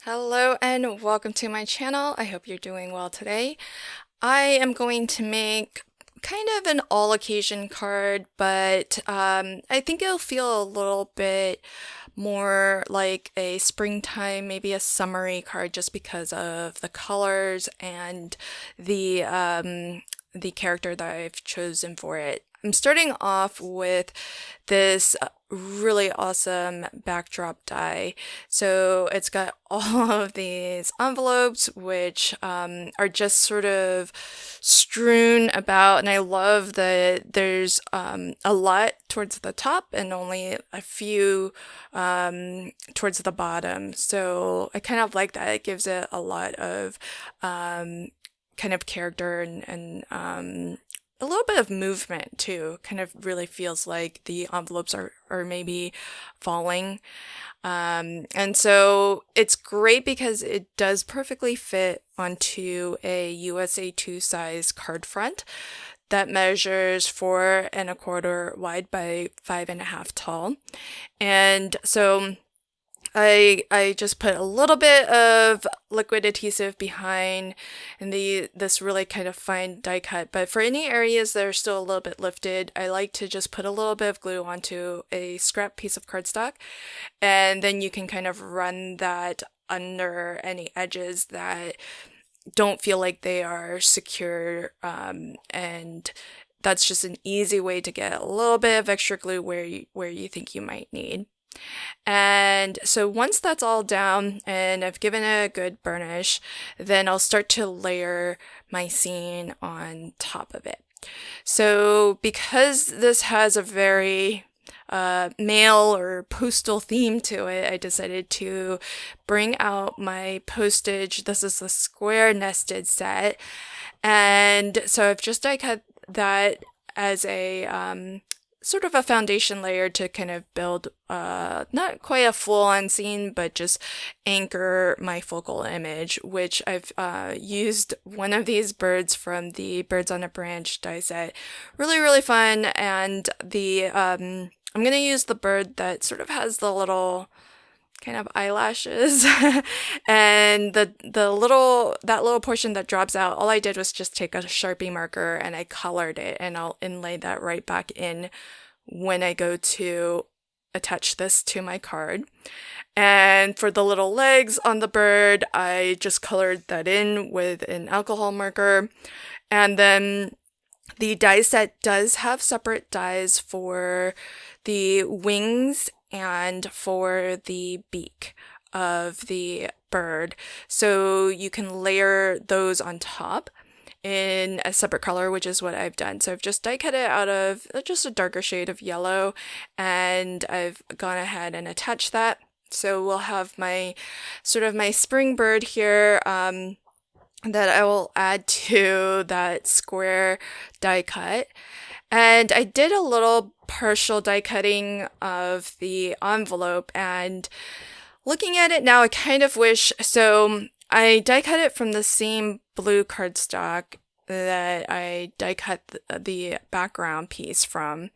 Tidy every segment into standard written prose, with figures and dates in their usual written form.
Hello and welcome to my channel. I hope you're doing well today. I am going to make kind of an all occasion card, but I think it'll feel a little bit more like a springtime, maybe a summery card just because of the colors and the character that I've chosen for it. I'm starting off with this really awesome backdrop die. So it's got all of these envelopes, which are just sort of strewn about. And I love that there's a lot towards the top and only a few towards the bottom. So I kind of like that. It gives it a lot of kind of character and a little bit of movement too. Kind of really feels like the envelopes are maybe falling. And so it's great because it does perfectly fit onto a USA 2 size card front that measures 4¼ wide by 5½ tall. And so I just put a little bit of liquid adhesive behind and this really kind of fine die cut. But for any areas that are still a little bit lifted, I like to just put a little bit of glue onto a scrap piece of cardstock, and then you can kind of run that under any edges that don't feel like they are secure, and that's just an easy way to get a little bit of extra glue where you think you might need. And so once that's all down and I've given it a good burnish, then I'll start to layer my scene on top of it. So because this has a very mail or postal theme to it, I decided to bring out my postage. This is the square nested set. And so I've just die cut that as a sort of a foundation layer to kind of build not quite a full-on scene, but just anchor my focal image, which I've used one of these birds from the Birds on a Branch die set. Really, really fun. And the I'm gonna use the bird that sort of has the little kind of eyelashes and the little portion that drops out. All I did was just take a Sharpie marker and I colored it, and I'll inlay that right back in when I go to attach this to my card. And for the little legs on the bird, I just colored that in with an alcohol marker. And then the die set does have separate dies for the wings and for the beak of the bird. So you can layer those on top in a separate color, which is what I've done. So I've just die cut it out of just a darker shade of yellow, and I've gone ahead and attached that. So we'll have my sort of my spring bird here, that I will add to that square die cut. And I did a little partial die cutting of the envelope, and looking at it now, I kind of wish, so I die cut it from the same blue cardstock that I die cut the background piece from.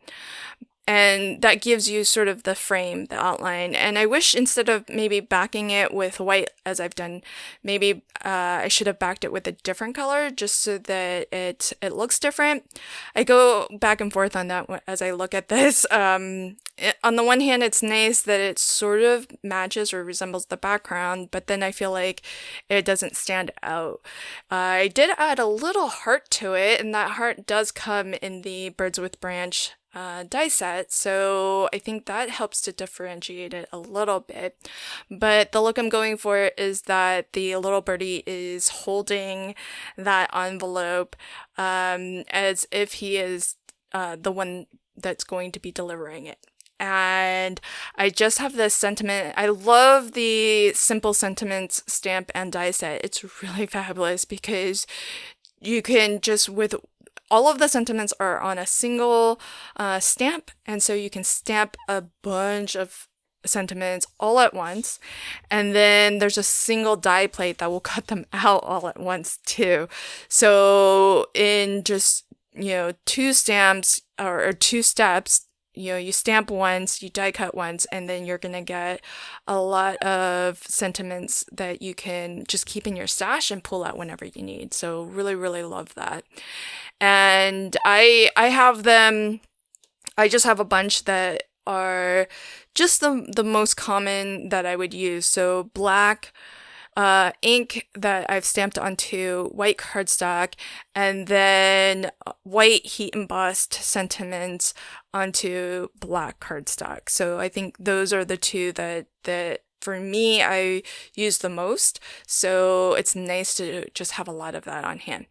And that gives you sort of the frame, the outline. And I wish instead of maybe backing it with white, as I've done, maybe I should have backed it with a different color just so that it looks different. I go back and forth on that as I look at this. On the one hand, it's nice that it sort of matches or resembles the background, but then I feel like it doesn't stand out. I did add a little heart to it, and that heart does come in the Birds with Branch die set, so I think that helps to differentiate it a little bit. But the look I'm going for is that the little birdie is holding that envelope as if he is the one that's going to be delivering it. And I just have this sentiment. I love the Simple Sentiments stamp and die set. It's really fabulous because you can just, with all of the sentiments are on a single stamp, and so you can stamp a bunch of sentiments all at once, and then there's a single die plate that will cut them out all at once too. So in just two stamps or two steps, you stamp once, you die cut once, and then you're gonna get a lot of sentiments that you can just keep in your stash and pull out whenever you need. So really, really love that. And I have them. I just have a bunch that are just the most common that I would use. So black ink that I've stamped onto white cardstock, and then white heat embossed sentiments onto black cardstock. So I think those are the two that for me I use the most. So it's nice to just have a lot of that on hand.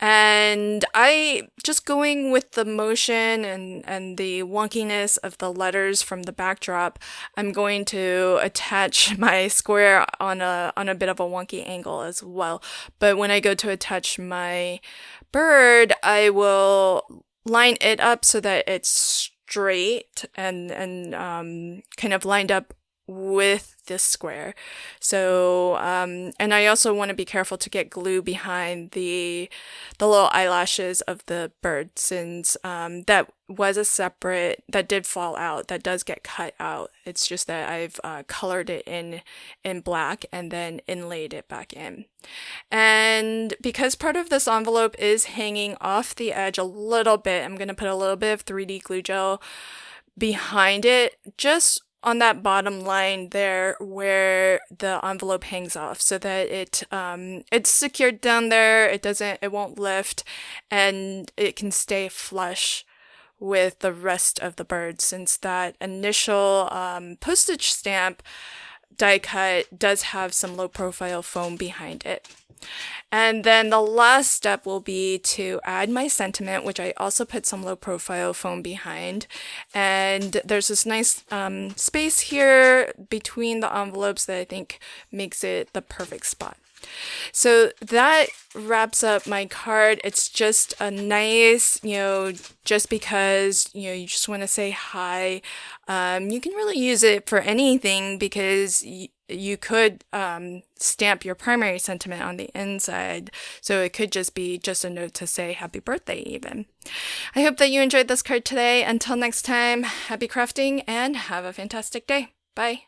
And I just going with the motion and the wonkiness of the letters from the backdrop, I'm going to attach my square on a bit of a wonky angle as well. But when I go to attach my bird, I will line it up so that it's straight and kind of lined up with this square. So and I also want to be careful to get glue behind the little eyelashes of the bird, since that was a separate, that did fall out, that does get cut out. It's just that I've colored it in black and then inlaid it back in. And because part of this envelope is hanging off the edge a little bit, I'm going to put a little bit of 3D glue gel behind it, just on that bottom line there where the envelope hangs off, so that it's secured down there, it won't lift, and it can stay flush with the rest of the bird, since that initial postage stamp die cut does have some low profile foam behind it. And then the last step will be to add my sentiment, which I also put some low profile foam behind. And there's this nice space here between the envelopes that I think makes it the perfect spot. So that wraps up my card. It's just a nice, just because, you just want to say hi. You can really use it for anything, because you could stamp your primary sentiment on the inside. So it could just be just a note to say happy birthday even. I hope that you enjoyed this card today. Until next time, happy crafting and have a fantastic day. Bye.